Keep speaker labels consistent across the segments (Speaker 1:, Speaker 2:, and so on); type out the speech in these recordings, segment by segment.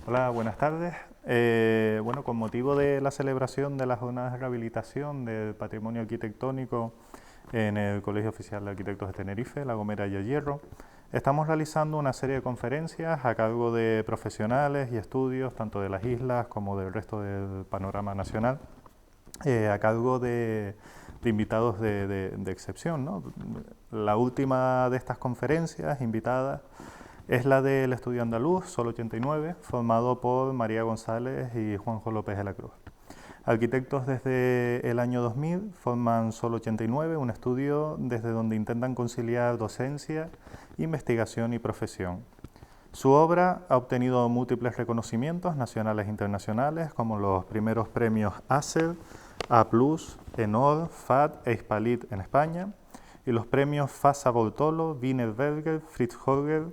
Speaker 1: Hola, buenas tardes. Bueno, con motivo de la celebración de las jornadas de rehabilitación del patrimonio arquitectónico en el Colegio Oficial de Arquitectos de Tenerife, La Gomera y El Hierro, estamos realizando una serie de conferencias a cargo de profesionales y estudios, tanto de las islas como del resto del panorama nacional, a cargo de invitados de excepción, ¿no? La última de estas conferencias invitadas es la del estudio andaluz, Sol 89, formado por María González y Juanjo López de la Cruz. Arquitectos desde el año 2000 forman Sol 89, un estudio desde donde intentan conciliar docencia, investigación y profesión. Su obra ha obtenido múltiples reconocimientos nacionales e internacionales, como los primeros premios ACER, A+, ENOR, FAD e Hispalit en España, y los premios Fassa Bortolo, Wiener Berger, Fritz Horger,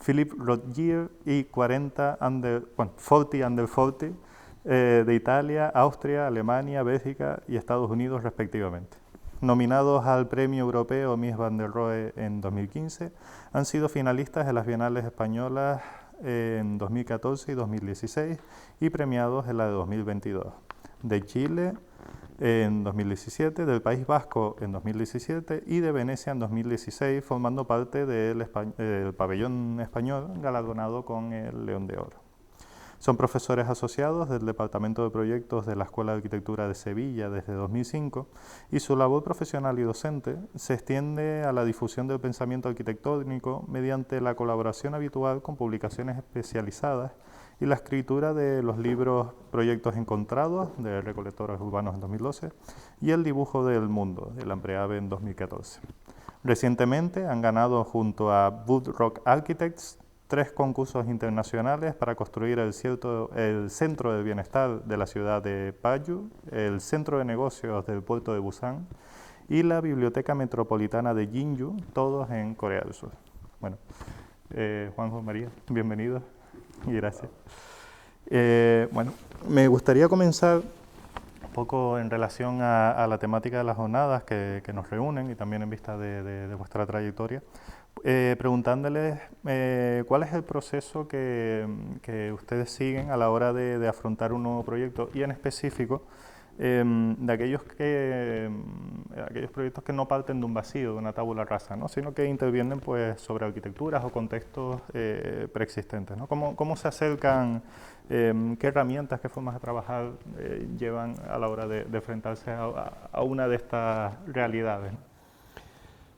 Speaker 1: Philipp Rothgier y 40 under 40 de Italia, Austria, Alemania, Bélgica y Estados Unidos respectivamente. Nominados al Premio Europeo Mies van der Rohe en 2015, han sido finalistas en las Bienales Españolas en 2014 y 2016 y premiados en la de 2022. De Chile en 2017, del País Vasco en 2017 y de Venecia en 2016, formando parte del pabellón español galardonado con el León de Oro. Son profesores asociados del Departamento de Proyectos de la Escuela de Arquitectura de Sevilla desde 2005 y su labor profesional y docente se extiende a la difusión del pensamiento arquitectónico mediante la colaboración habitual con publicaciones especializadas y la escritura de los libros Proyectos Encontrados, de Recolectores Urbanos en 2012, y El Dibujo del Mundo, de Lampreave en 2014. Recientemente han ganado junto a Wood Rock Architects 3 concursos internacionales para construir el Centro de Bienestar de la ciudad de Payu, el Centro de Negocios del puerto de Busan y la Biblioteca Metropolitana de Jinju, todos en Corea del Sur. Bueno, Juanjo, María, bienvenidos y gracias. Bueno, me gustaría comenzar un poco en relación a la temática de las jornadas que nos reúnen y también en vista de vuestra trayectoria, preguntándoles cuál es el proceso que ustedes siguen a la hora de afrontar un nuevo proyecto y en específico de aquellos proyectos que no parten de un vacío, de una tabula rasa, ¿no? Sino que intervienen pues, sobre arquitecturas o contextos preexistentes, ¿no? ¿Cómo se acercan, qué herramientas, qué formas de trabajar llevan a la hora de enfrentarse a una de estas realidades, ¿no?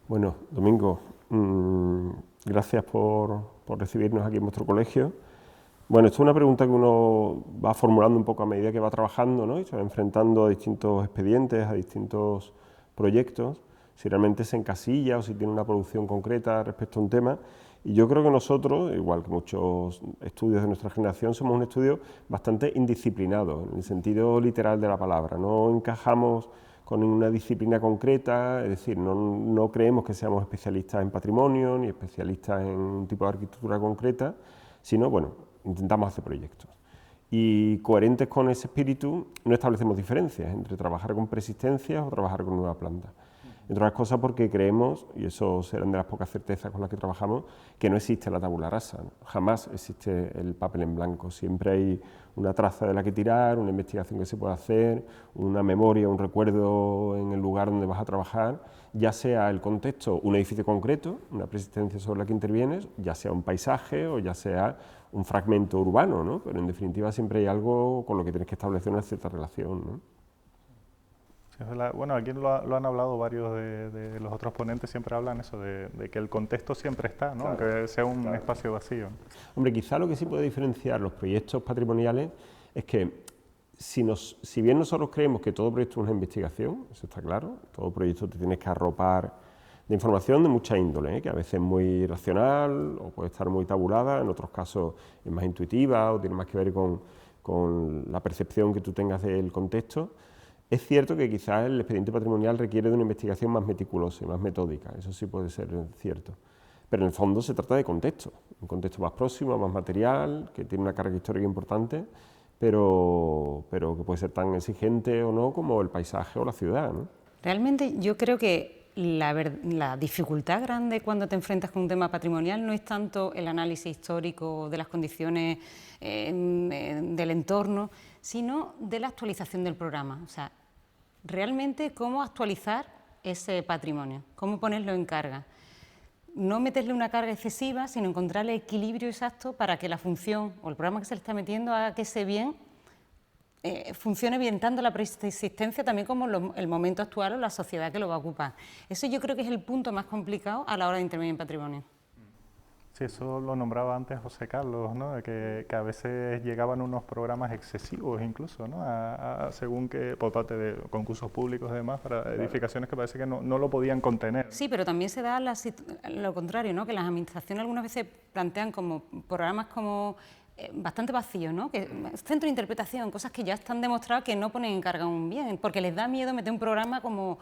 Speaker 2: Bueno, Domingo, gracias por recibirnos aquí en vuestro colegio. Bueno, esto es una pregunta que uno va formulando un poco a medida que va trabajando, ¿no? Y se va enfrentando a distintos expedientes, a distintos proyectos, si realmente se encasilla o si tiene una producción concreta respecto a un tema. Y yo creo que nosotros, igual que muchos estudios de nuestra generación, somos un estudio bastante indisciplinado, en el sentido literal de la palabra. No encajamos con ninguna disciplina concreta, es decir, no creemos que seamos especialistas en patrimonio, ni especialistas en un tipo de arquitectura concreta, sino, bueno, intentamos hacer proyectos. Y coherentes con ese espíritu, no establecemos diferencias entre trabajar con preexistencias o trabajar con nueva planta. Entre otras cosas porque creemos, y eso serán de las pocas certezas con las que trabajamos, que no existe la tabula rasa, ¿no? Jamás existe el papel en blanco, siempre hay una traza de la que tirar, una investigación que se puede hacer, una memoria, un recuerdo en el lugar donde vas a trabajar, ya sea el contexto, un edificio concreto, una preexistencia sobre la que intervienes, ya sea un paisaje o ya sea un fragmento urbano, ¿no? Pero en definitiva siempre hay algo con lo que tienes que establecer una cierta relación, ¿no?
Speaker 1: Bueno, aquí lo han hablado varios de los otros ponentes, siempre hablan eso, de que el contexto siempre está, ¿no? Claro, aunque sea un espacio vacío.
Speaker 2: Hombre, quizá lo que sí puede diferenciar los proyectos patrimoniales es que si bien nosotros creemos que todo proyecto es una investigación, eso está claro, todo proyecto te tienes que arropar de información de mucha índole, que a veces es muy racional o puede estar muy tabulada, en otros casos es más intuitiva o tiene más que ver con la percepción que tú tengas del contexto. Es cierto que quizás el expediente patrimonial requiere de una investigación más meticulosa y más metódica, eso sí puede ser cierto. Pero en el fondo se trata de contexto, un contexto más próximo, más material, que tiene una carga histórica importante, pero que puede ser tan exigente o no como el paisaje o la ciudad, ¿no?
Speaker 3: Realmente yo creo que la dificultad grande cuando te enfrentas con un tema patrimonial no es tanto el análisis histórico de las condiciones del entorno, sino de la actualización del programa. O sea, realmente cómo actualizar ese patrimonio, cómo ponerlo en carga. No meterle una carga excesiva, sino encontrar el equilibrio exacto para que la función o el programa que se le está metiendo haga que ese bien funcione bien tanto la preexistencia también como el momento actual o la sociedad que lo va a ocupar. Eso yo creo que es el punto más complicado a la hora de intervenir en patrimonio.
Speaker 1: Sí, eso lo nombraba antes José Carlos, ¿no? Que a veces llegaban unos programas excesivos incluso, ¿no? Según que por parte de concursos públicos y demás, para edificaciones que parece que no lo podían contener.
Speaker 3: Sí, pero también se da lo contrario, ¿no? Que las administraciones algunas veces plantean como programas como bastante vacíos, ¿no? Que centro de interpretación, cosas que ya están demostradas que no ponen en carga un bien, porque les da miedo meter un programa como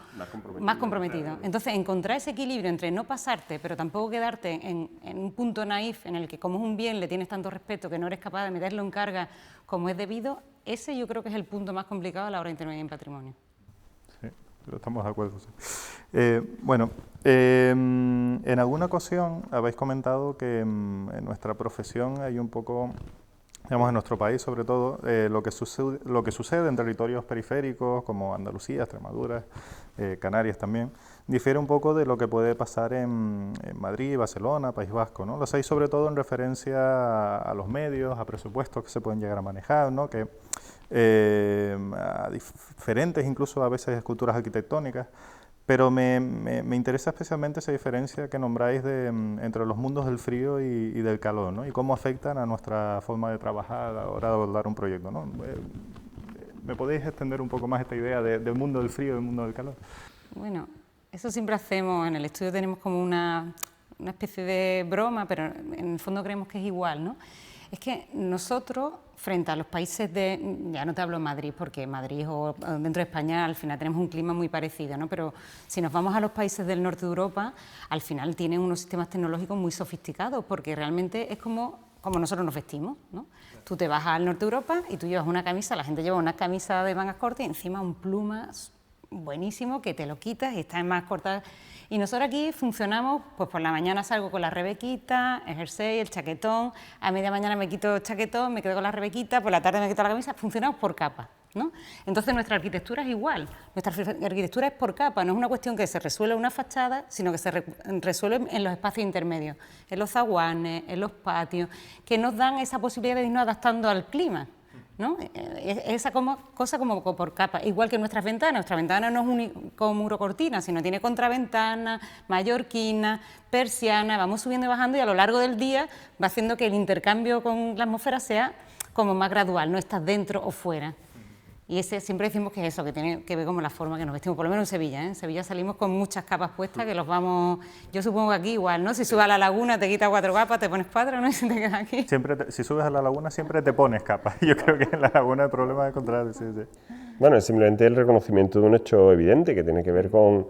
Speaker 3: más comprometido. Entonces, encontrar ese equilibrio entre no pasarte, pero tampoco quedarte en un punto naif en el que como es un bien le tienes tanto respeto que no eres capaz de meterlo en carga como es debido, ese yo creo que es el punto más complicado a la hora de intervenir en patrimonio.
Speaker 1: Sí, pero estamos de acuerdo. Sí. En alguna ocasión habéis comentado que en nuestra profesión hay un poco, digamos en nuestro país sobre todo, lo que sucede en territorios periféricos como Andalucía, Extremadura, Canarias también, difiere un poco de lo que puede pasar en Madrid, Barcelona, País Vasco, ¿no? Lo hacéis sobre todo en referencia a los medios, a presupuestos que se pueden llegar a manejar, ¿no? Que a diferentes incluso a veces esculturas arquitectónicas, pero me interesa especialmente esa diferencia que nombráis entre los mundos del frío y del calor, ¿no? Y cómo afectan a nuestra forma de trabajar a la hora de abordar un proyecto, ¿no? ¿Me podéis extender un poco más esta idea del mundo del frío y del mundo del calor?
Speaker 3: Bueno, eso siempre hacemos, en el estudio tenemos como una especie de broma, pero en el fondo creemos que es igual, ¿no? Es que nosotros, frente a los países ya no te hablo de Madrid, porque Madrid o dentro de España al final tenemos un clima muy parecido, ¿no? Pero si nos vamos a los países del norte de Europa, al final tienen unos sistemas tecnológicos muy sofisticados, porque realmente es como nosotros nos vestimos, ¿no? Tú te vas al norte de Europa y tú llevas una camisa, la gente lleva una camisa de mangas cortas y encima un plumas buenísimo que te lo quitas y está en más corta. Y nosotros aquí funcionamos, pues por la mañana salgo con la rebequita, el jersey, el chaquetón, a media mañana me quito el chaquetón, me quedo con la rebequita, por la tarde me quito la camisa, funcionamos por capas, ¿no? Entonces nuestra arquitectura es igual, nuestra arquitectura es por capa, no es una cuestión que se resuelve en una fachada, sino que se resuelve en los espacios intermedios, en los zaguanes, en los patios, que nos dan esa posibilidad de irnos adaptando al clima, ¿no? Esa cosa como por capa, igual que nuestra ventana no es único muro cortina, sino tiene contraventana, mallorquina, persiana, vamos subiendo y bajando y a lo largo del día va haciendo que el intercambio con la atmósfera sea como más gradual, no estás dentro o fuera. Y ese siempre decimos que es eso, que tiene que ver con la forma que nos vestimos, por lo menos en Sevilla, ¿eh? En Sevilla salimos con muchas capas puestas que los vamos, yo supongo que aquí igual, ¿no? Si subes a la laguna te quitas 4 capas, te pones 4, ¿no? Y se te queda aquí.
Speaker 1: Si subes a la laguna siempre te pones capas, yo creo que en la laguna el problema es contrario, sí.
Speaker 2: Bueno, es simplemente el reconocimiento de un hecho evidente que tiene que ver con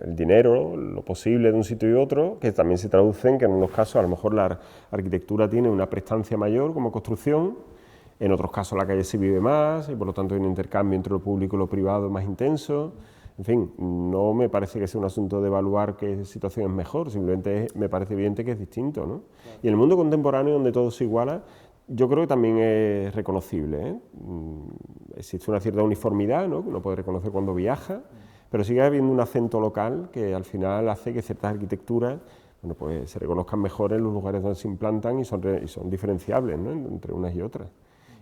Speaker 2: el dinero, lo posible de un sitio y otro, que también se traduce en que en unos casos a lo mejor la arquitectura tiene una prestancia mayor como construcción, en otros casos la calle se vive más y por lo tanto hay un intercambio entre lo público y lo privado más intenso. En fin, no me parece que sea un asunto de evaluar qué situación es mejor, simplemente me parece evidente que es distinto, ¿no? Y en el mundo contemporáneo donde todo se iguala, yo creo que también es reconocible, ¿eh? Existe una cierta uniformidad, ¿no? Que uno puede reconocer cuando viaja, pero sigue habiendo un acento local que al final hace que ciertas arquitecturas, bueno, pues se reconozcan mejor en los lugares donde se implantan y son diferenciables, ¿no? Entre unas y otras.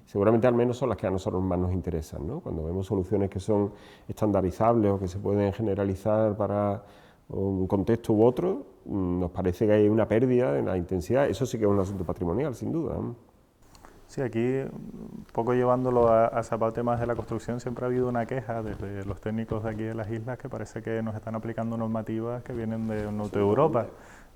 Speaker 2: Seguramente al menos son las que a nosotros más nos interesan, ¿no? Cuando vemos soluciones que son estandarizables o que se pueden generalizar para un contexto u otro, nos parece que hay una pérdida en la intensidad. Eso sí que es un asunto patrimonial, sin duda, ¿no?
Speaker 1: Sí, aquí, un poco llevándolo a esa parte más de la construcción, siempre ha habido una queja desde los técnicos de aquí de las islas que parece que nos están aplicando normativas que vienen de norte de Europa.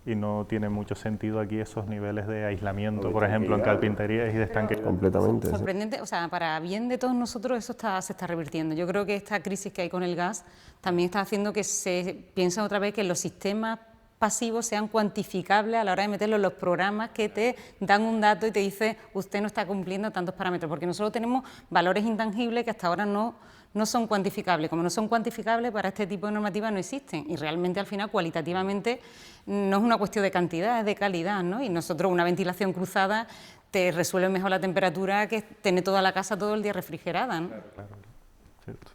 Speaker 1: Y no tiene mucho sentido aquí esos niveles de aislamiento, por ejemplo, en carpinterías y de estanque.
Speaker 2: Completamente.
Speaker 3: Sorprendente, sí. O sea, para bien de todos nosotros eso se está revirtiendo. Yo creo que esta crisis que hay con el gas también está haciendo que se piense otra vez que los sistemas pasivos sean cuantificables a la hora de meterlos en los programas que te dan un dato y te dice usted no está cumpliendo tantos parámetros, porque nosotros tenemos valores intangibles que hasta ahora no no son cuantificables. Como no son cuantificables, para este tipo de normativas no existen. Y realmente, al final, cualitativamente, no es una cuestión de cantidad, es de calidad, ¿no? Y nosotros, una ventilación cruzada te resuelve mejor la temperatura que tener toda la casa todo el día refrigerada, ¿no?
Speaker 1: Claro, claro, cierto.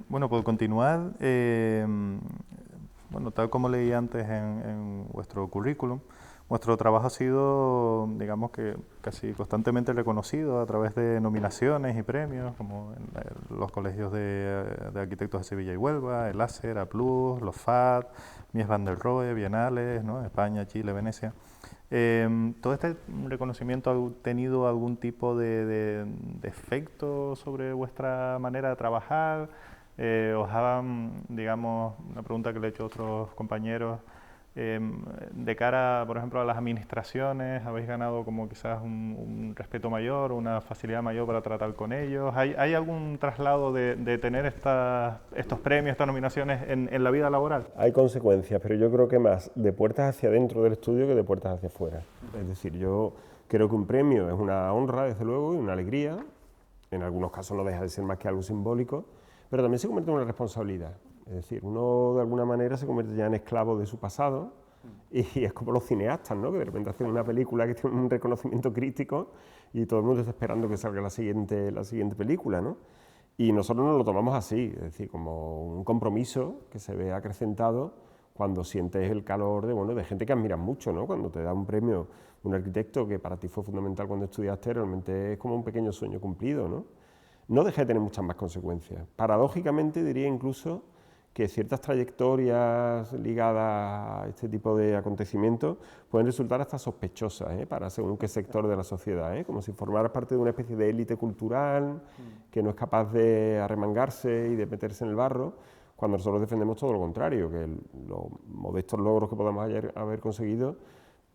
Speaker 1: Bueno, por continuar, bueno, tal como leí antes en vuestro currículum, vuestro trabajo ha sido, digamos que casi constantemente reconocido a través de nominaciones y premios, como en los colegios de arquitectos de Sevilla y Huelva, el ASER, A+, los FAD, Mies van der Rohe, Bienales, ¿no? España, Chile, Venecia. ¿Todo este reconocimiento ha tenido algún tipo de efecto sobre vuestra manera de trabajar? ¿Os han, digamos, una pregunta que le he hecho a otros compañeros, de cara, por ejemplo, a las administraciones, habéis ganado como quizás un respeto mayor, una facilidad mayor para tratar con ellos? ¿Hay algún traslado de tener estos premios, estas nominaciones en la vida laboral?
Speaker 2: Hay consecuencias, pero yo creo que más de puertas hacia adentro del estudio que de puertas hacia afuera. Es decir, yo creo que un premio es una honra, desde luego, y una alegría. En algunos casos no deja de ser más que algo simbólico, pero también se convierte en una responsabilidad. Es decir, uno de alguna manera se convierte ya en esclavo de su pasado, y es como los cineastas, ¿no? Que de repente hacen una película que tiene un reconocimiento crítico y todo el mundo está esperando que salga la siguiente película, ¿no? Y nosotros nos lo tomamos así, es decir, como un compromiso que se ve acrecentado cuando sientes el calor de gente que admiras mucho, ¿no? Cuando te da un premio un arquitecto que para ti fue fundamental cuando estudiaste, realmente es como un pequeño sueño cumplido, ¿no? No deja de tener muchas más consecuencias. Paradójicamente diría incluso que ciertas trayectorias ligadas a este tipo de acontecimientos pueden resultar hasta sospechosas, para según qué sector de la sociedad, como si formaras parte de una especie de élite cultural que no es capaz de arremangarse y de meterse en el barro, cuando nosotros defendemos todo lo contrario, que los modestos logros que podamos haber conseguido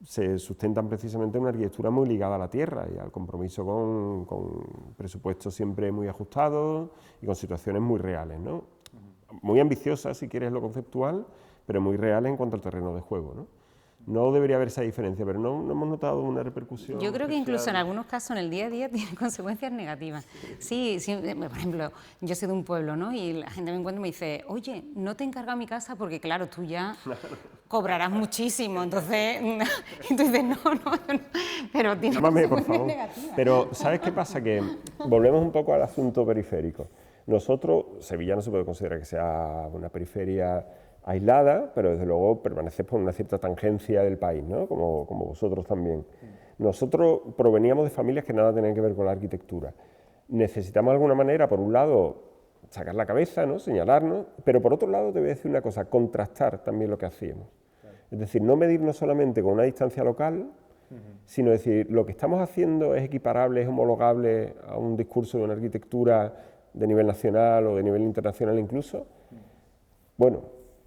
Speaker 2: se sustentan precisamente en una arquitectura muy ligada a la tierra y al compromiso con presupuestos siempre muy ajustados y con situaciones muy reales, ¿no? Muy ambiciosas, si quieres, lo conceptual, pero muy reales en cuanto al terreno de juego, ¿no? No debería haber esa diferencia, pero no hemos notado una repercusión.
Speaker 3: Yo creo que incluso en algunos casos en el día a día tiene consecuencias negativas. Sí, por ejemplo, yo soy de un pueblo, ¿no? Y la gente me encuentra y me dice, oye, no te he encargado mi casa porque, claro, tú ya cobrarás muchísimo. Entonces, y tú dices, no, pero tiene
Speaker 2: Llámame, por
Speaker 3: consecuencias
Speaker 2: favor.
Speaker 3: negativas.
Speaker 2: Pero, ¿sabes qué pasa? Que volvemos un poco al asunto periférico. Nosotros, Sevilla no se puede considerar que sea una periferia aislada, pero desde luego permanece por una cierta tangencia del país, ¿no? Como vosotros también. Nosotros proveníamos de familias que nada tenían que ver con la arquitectura. Necesitamos de alguna manera, por un lado, sacar la cabeza, ¿no? Señalarnos, pero por otro lado te voy a decir una cosa, contrastar también lo que hacíamos. Es decir, no medirnos solamente con una distancia local, sino decir, lo que estamos haciendo es equiparable, es homologable a un discurso de una arquitectura de nivel nacional o de nivel internacional incluso. Bueno,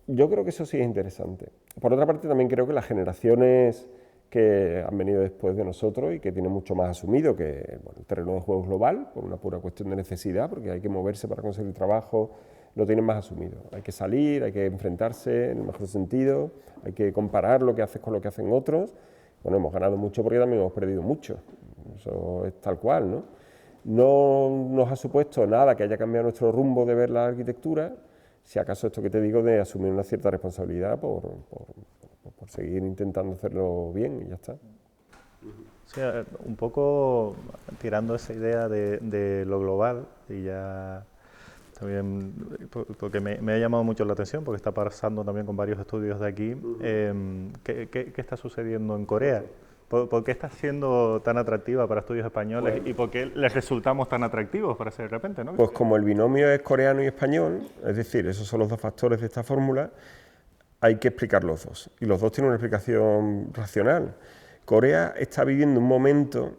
Speaker 2: yo creo que eso sí es interesante. Por otra parte, también creo que las generaciones que han venido después de nosotros y que tienen mucho más asumido que el terreno de juego global, por una pura cuestión de necesidad, porque hay que moverse para conseguir trabajo, lo tienen más asumido. Hay que salir, hay que enfrentarse en el mejor sentido, hay que comparar lo que haces con lo que hacen otros. Bueno, hemos ganado mucho porque también hemos perdido mucho. Eso es tal cual, ¿no? No nos ha supuesto nada que haya cambiado nuestro rumbo de ver la arquitectura, si acaso esto que te digo de asumir una cierta responsabilidad por seguir intentando hacerlo bien y ya está.
Speaker 1: Sí, un poco tirando esa idea de lo global, y ya también, porque me ha llamado mucho la atención, porque está pasando también con varios estudios de aquí, ¿qué está sucediendo en Corea? ¿Por qué está siendo tan atractiva para estudios españoles? Bueno, ¿y por qué les resultamos tan atractivos para ser de repente, ¿no?
Speaker 2: Pues como el binomio es coreano y español, es decir, esos son los dos factores de esta fórmula, hay que explicar los dos, y los dos tienen una explicación racional. Corea está viviendo un momento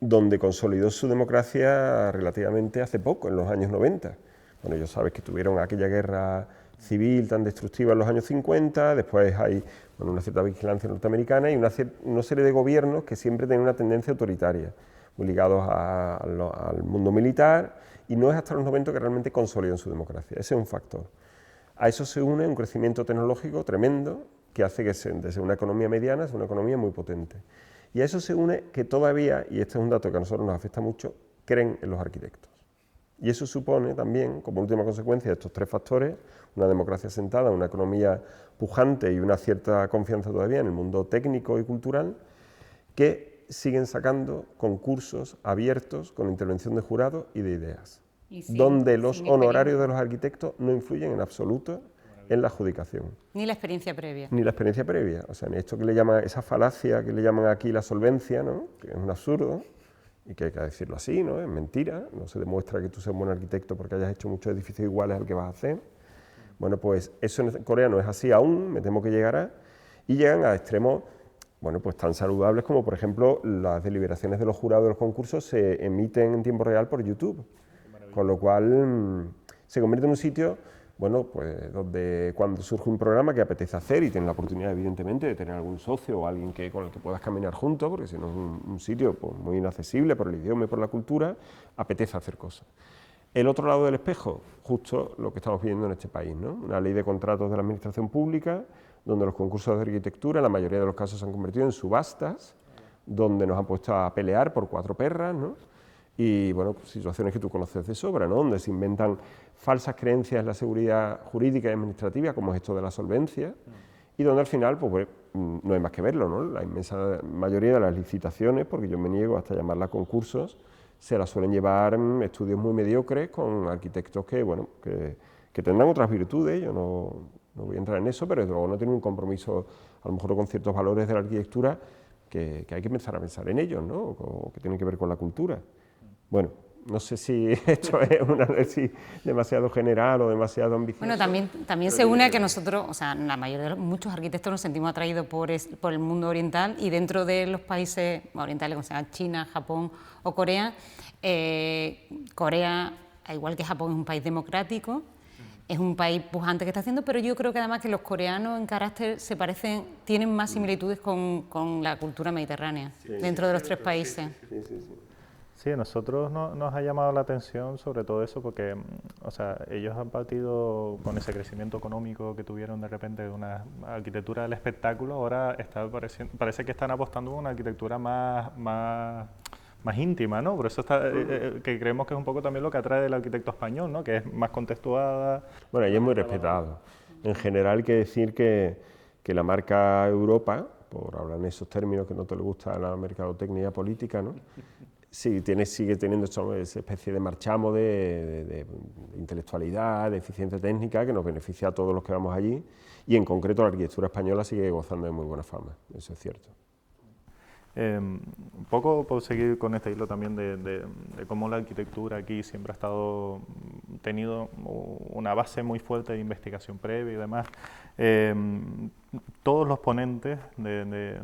Speaker 2: donde consolidó su democracia relativamente hace poco, en los años 90. Bueno, ellos sabes que tuvieron aquella guerra civil tan destructiva en los años 50, después hay una cierta vigilancia norteamericana y una serie de gobiernos que siempre tienen una tendencia autoritaria, muy ligados al mundo militar, y no es hasta los 90 que realmente consolidan su democracia. Ese es un factor. A eso se une un crecimiento tecnológico tremendo que hace que desde una economía mediana sea una economía muy potente. Y a eso se une que todavía, y este es un dato que a nosotros nos afecta mucho, creen en los arquitectos. Y eso supone también, como última consecuencia de estos tres factores, una democracia asentada, una economía pujante y una cierta confianza todavía en el mundo técnico y cultural, que siguen sacando concursos abiertos con intervención de jurados y de ideas, donde los honorarios de los arquitectos no influyen en absoluto en la adjudicación.
Speaker 3: Ni la experiencia previa.
Speaker 2: Ni la experiencia previa. O sea, en esto que le llaman, esa falacia que le llaman aquí la solvencia, ¿no? Que es un absurdo, y que hay que decirlo así, ¿no? Es mentira, no se demuestra que tú seas un buen arquitecto porque hayas hecho muchos edificios iguales al que vas a hacer. Bueno, pues eso en Corea no es así aún, me temo que llegará, y llegan a extremos, bueno, pues tan saludables como, por ejemplo, las deliberaciones de los jurados de los concursos se emiten en tiempo real por YouTube, con lo cual se convierte en un sitio, bueno, pues donde cuando surge un programa que apetece hacer y tienes la oportunidad, evidentemente, de tener algún socio o alguien con el que puedas caminar juntos, porque si no es un sitio pues, muy inaccesible por el idioma y por la cultura, apetece hacer cosas. El otro lado del espejo, justo lo que estamos viendo en este país, ¿no? Una ley de contratos de la administración pública, donde los concursos de arquitectura, en la mayoría de los casos, se han convertido en subastas, donde nos han puesto a pelear por 4 perras, ¿no? Y, bueno, pues, situaciones que tú conoces de sobra, ¿no? Donde se inventan falsas creencias en la seguridad jurídica y administrativa, como es esto de la solvencia, y donde al final, pues, no hay más que verlo, ¿no? La inmensa mayoría de las licitaciones, porque yo me niego hasta llamarlas concursos, se las suelen llevar estudios muy mediocres con arquitectos que, bueno, que tendrán otras virtudes, yo no voy a entrar en eso, pero desde luego no tienen un compromiso, a lo mejor con ciertos valores de la arquitectura, que hay que empezar a pensar en ellos, ¿no? O que tienen que ver con la cultura. Bueno, no sé si esto es un análisis demasiado general o demasiado ambicioso.
Speaker 3: Bueno, también se une a que nosotros, o sea, la mayoría de muchos arquitectos nos sentimos atraídos por el mundo oriental, y dentro de los países orientales, como sea China, Japón o Corea, Corea, al igual que Japón, es un país democrático, es un país pujante que está haciendo, pero yo creo que además que los coreanos en carácter se parecen, tienen más similitudes con la cultura mediterránea, dentro de los tres países.
Speaker 1: Sí, a nosotros nos ha llamado la atención sobre todo eso porque, o sea, ellos han partido con ese crecimiento económico que tuvieron de repente de una arquitectura del espectáculo, ahora parece que están apostando por una arquitectura más íntima, ¿no? Por eso que creemos que es un poco también lo que atrae del arquitecto español, ¿no? Que es más contextuada.
Speaker 2: Bueno, y es muy respetado. En general hay que decir que la marca Europa, por hablar en esos términos que no te le gusta la mercadotecnia política, ¿no? Sí, sigue teniendo esa especie de marchamo de intelectualidad, de eficiencia técnica que nos beneficia a todos los que vamos allí, y en concreto la arquitectura española sigue gozando de muy buena fama, eso es cierto.
Speaker 1: Un poco por seguir con este hilo también de cómo la arquitectura aquí siempre ha tenido una base muy fuerte de investigación previa y demás. Todos los ponentes de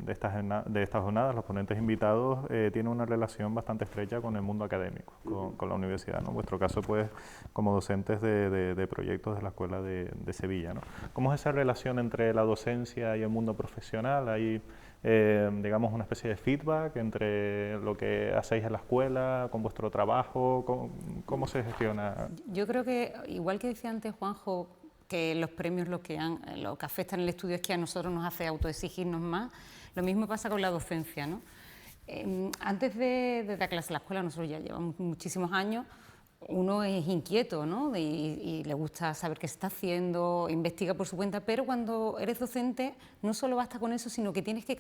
Speaker 1: estas jornadas, los ponentes invitados, tienen una relación bastante estrecha con el mundo académico, con la universidad, ¿no? En vuestro caso, pues, como docentes de proyectos de la Escuela de Sevilla, ¿no? ¿Cómo es esa relación entre la docencia y el mundo profesional? ¿Hay, digamos, una especie de feedback entre lo que hacéis en la escuela, con vuestro trabajo? ¿Cómo se gestiona?
Speaker 3: Yo creo que, igual que decía antes Juanjo, que los premios lo que afectan el estudio es que a nosotros nos hace autoexigirnos más, lo mismo pasa con la docencia, ¿no? Antes de dar clase en la escuela, nosotros ya llevamos muchísimos años, uno es inquieto, ¿no? Y le gusta saber qué se está haciendo, investiga por su cuenta, pero cuando eres docente no solo basta con eso, sino que tienes que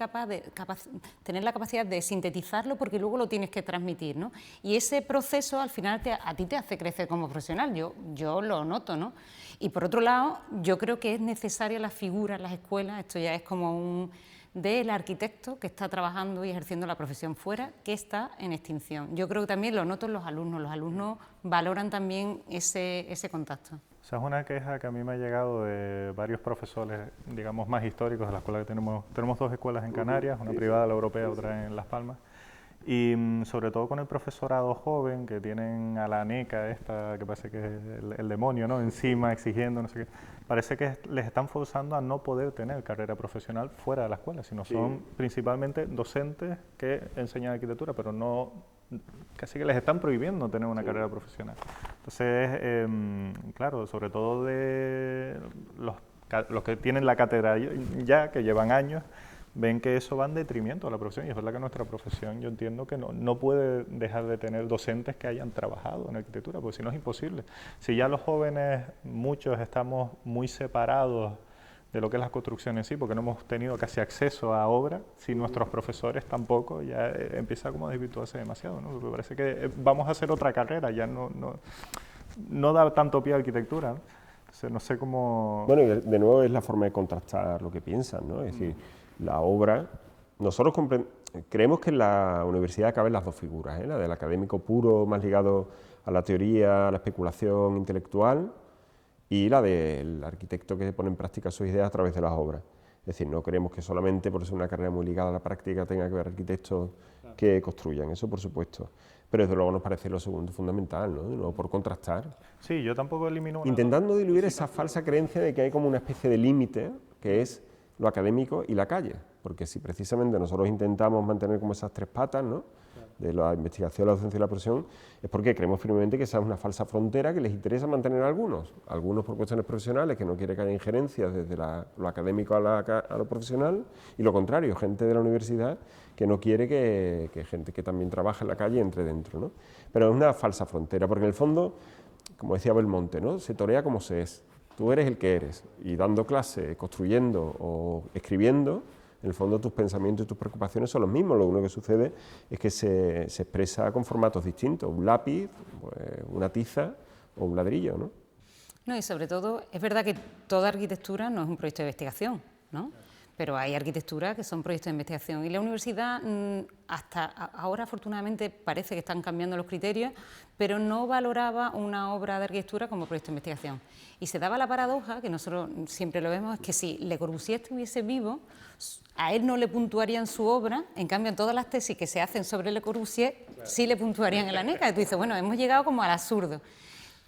Speaker 3: tener la capacidad de sintetizarlo, porque luego lo tienes que transmitir, ¿no? Y ese proceso al final a ti te hace crecer como profesional, yo lo noto, ¿no? Y por otro lado, yo creo que es necesaria la figura en las escuelas, esto ya es como del arquitecto que está trabajando y ejerciendo la profesión fuera, que está en extinción. Yo creo que también lo noto en los alumnos valoran también ese contacto.
Speaker 1: O sea, es una queja que a mí me ha llegado de varios profesores, digamos, más históricos de la escuela que tenemos. Tenemos 2 escuelas en Canarias, una privada, la europea, otra en Las Palmas. Y sobre todo con el profesorado joven, que tienen a la NECA esta, que parece que es el demonio, ¿no? Encima, exigiendo, no sé qué. Parece que les están forzando a no poder tener carrera profesional fuera de la escuela, sino son principalmente docentes que enseñan arquitectura, pero no, casi que les están prohibiendo tener una carrera profesional. Entonces, claro, sobre todo de los que tienen la cátedra ya, que llevan años, ven que eso va en detrimento a la profesión, y es verdad que nuestra profesión, yo entiendo que no puede dejar de tener docentes que hayan trabajado en arquitectura, porque si no es imposible. Si ya los jóvenes, muchos estamos muy separados de lo que es la construcción en sí, porque no hemos tenido casi acceso a obra, si nuestros profesores tampoco, ya empieza como a desvirtuarse demasiado, ¿no? Me parece que vamos a hacer otra carrera, ya no da tanto pie a arquitectura, ¿no? O sea, no sé cómo...
Speaker 2: Bueno, y de nuevo es la forma de contrastar lo que piensan, ¿no? Es decir, la obra, nosotros creemos que en la universidad caben las dos figuras, ¿eh? La del académico puro, más ligado a la teoría, a la especulación intelectual, y la del arquitecto que pone en práctica sus ideas a través de las obras. Es decir, no creemos que solamente por ser una carrera muy ligada a la práctica tenga que haber arquitectos que construyan, eso por supuesto. Pero desde luego nos parece lo segundo fundamental, ¿no? No por contrastar.
Speaker 1: Sí, yo tampoco elimino una...
Speaker 2: Intentando diluir esa falsa creencia de que hay como una especie de límite, que es lo académico y la calle. Porque si precisamente nosotros intentamos mantener como esas tres patas, ¿no? De la investigación, la docencia y la profesión, es porque creemos firmemente que esa es una falsa frontera que les interesa mantener a algunos por cuestiones profesionales, que no quiere que haya injerencias desde lo académico a lo profesional, y lo contrario, gente de la universidad que no quiere que gente que también trabaja en la calle entre dentro, ¿no? Pero es una falsa frontera, porque en el fondo, como decía Belmonte, ¿no? Se torea como se es, tú eres el que eres, y dando clase, construyendo o escribiendo, en el fondo tus pensamientos y tus preocupaciones son los mismos, lo único que sucede es que se expresa con formatos distintos, un lápiz, pues, una tiza o un ladrillo, ¿no?
Speaker 3: No, y sobre todo, es verdad que toda arquitectura no es un proyecto de investigación, ¿no? Pero hay arquitectura que son proyectos de investigación, y la universidad hasta ahora afortunadamente parece que están cambiando los criterios, pero no valoraba una obra de arquitectura como proyecto de investigación. Y se daba la paradoja, que nosotros siempre lo vemos, es que si Le Corbusier estuviese vivo, a él no le puntuarían su obra, en cambio en todas las tesis que se hacen sobre Le Corbusier sí le puntuarían en la NECA, y tú dices, bueno, hemos llegado como al absurdo.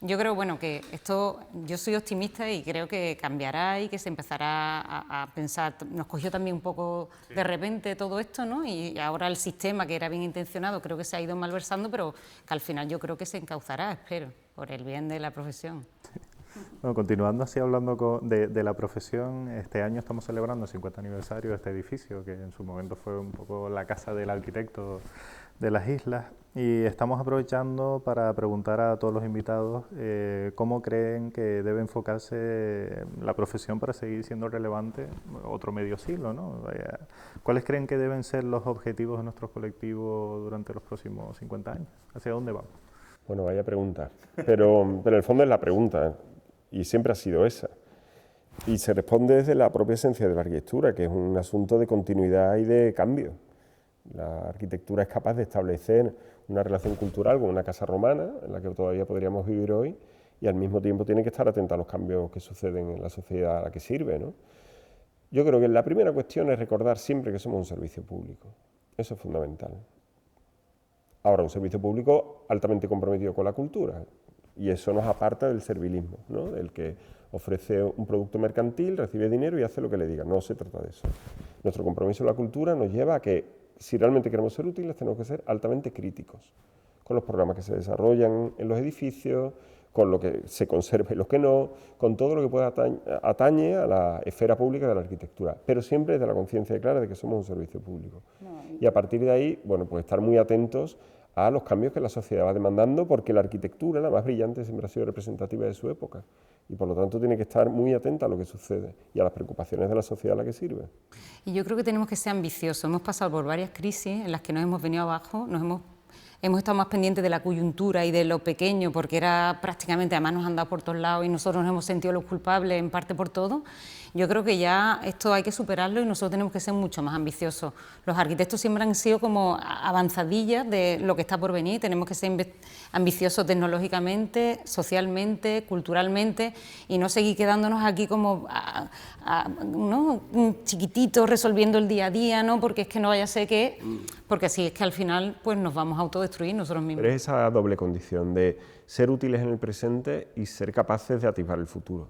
Speaker 3: Yo creo, bueno, que esto, yo soy optimista y creo que cambiará y que se empezará a pensar. Nos cogió también un poco de repente todo esto, ¿no? Y ahora el sistema, que era bien intencionado, creo que se ha ido malversando, pero que al final yo creo que se encauzará, espero, por el bien de la profesión.
Speaker 1: Bueno, continuando así hablando de la profesión, este año estamos celebrando el 50 aniversario de este edificio, que en su momento fue un poco la casa del arquitecto de las islas, y estamos aprovechando para preguntar a todos los invitados cómo creen que debe enfocarse la profesión para seguir siendo relevante otro medio siglo, ¿no? ¿Cuáles creen que deben ser los objetivos de nuestros colectivos durante los próximos 50 años? ¿Hacia dónde vamos?
Speaker 2: Bueno, vaya pregunta, pero en el fondo es la pregunta, y siempre ha sido esa. Y se responde desde la propia esencia de la arquitectura, que es un asunto de continuidad y de cambio. La arquitectura es capaz de establecer una relación cultural con una casa romana, en la que todavía podríamos vivir hoy, y al mismo tiempo tiene que estar atenta a los cambios que suceden en la sociedad a la que sirve, ¿no? Yo creo que la primera cuestión es recordar siempre que somos un servicio público. Eso es fundamental. Ahora, un servicio público altamente comprometido con la cultura, y eso nos aparta del servilismo, ¿no? Del que ofrece un producto mercantil, recibe dinero y hace lo que le diga. No se trata de eso. Nuestro compromiso con la cultura nos lleva a que, si realmente queremos ser útiles, tenemos que ser altamente críticos con los programas que se desarrollan en los edificios, con lo que se conserva y lo que no, con todo lo que pueda atañe a la esfera pública de la arquitectura, pero siempre desde la conciencia clara de que somos un servicio público. Y a partir de ahí, bueno, pues estar muy atentos a los cambios que la sociedad va demandando, porque la arquitectura, la más brillante, siempre ha sido representativa de su época, y por lo tanto tiene que estar muy atenta a lo que sucede y a las preocupaciones de la sociedad a la que sirve.
Speaker 3: Y yo creo que tenemos que ser ambiciosos. Hemos pasado por varias crisis en las que nos hemos venido abajo, hemos estado más pendientes de la coyuntura y de lo pequeño, porque era prácticamente, además nos han dado por todos lados y nosotros nos hemos sentido los culpables en parte por todo. Yo creo que ya esto hay que superarlo y nosotros tenemos que ser mucho más ambiciosos. Los arquitectos siempre han sido como avanzadillas de lo que está por venir, tenemos que ser ambiciosos tecnológicamente, socialmente, culturalmente, y no seguir quedándonos aquí como ¿no? chiquititos resolviendo el día a día, ¿no? Porque es que no vaya a ser que, porque así es que al final pues nos vamos a autodestruir nosotros mismos.
Speaker 2: Pero es esa doble condición de ser útiles en el presente y ser capaces de atisbar el futuro.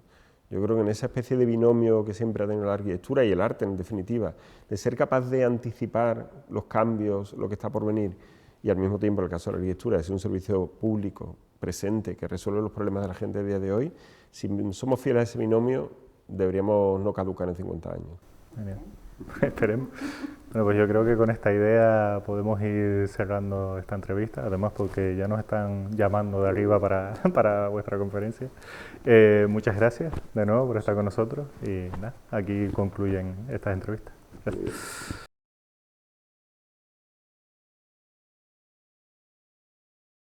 Speaker 2: Yo creo que en esa especie de binomio que siempre ha tenido la arquitectura y el arte, en definitiva, de ser capaz de anticipar los cambios, lo que está por venir, y al mismo tiempo, en el caso de la arquitectura, de ser un servicio público, presente, que resuelve los problemas de la gente a día de hoy, si somos fieles a ese binomio, deberíamos no caducar en 50 años.
Speaker 1: Genial. Esperemos. Bueno, pues yo creo que con esta idea podemos ir cerrando esta entrevista, además porque ya nos están llamando de arriba para vuestra conferencia. Muchas gracias de nuevo por estar con nosotros y nada, aquí concluyen estas entrevistas. Gracias.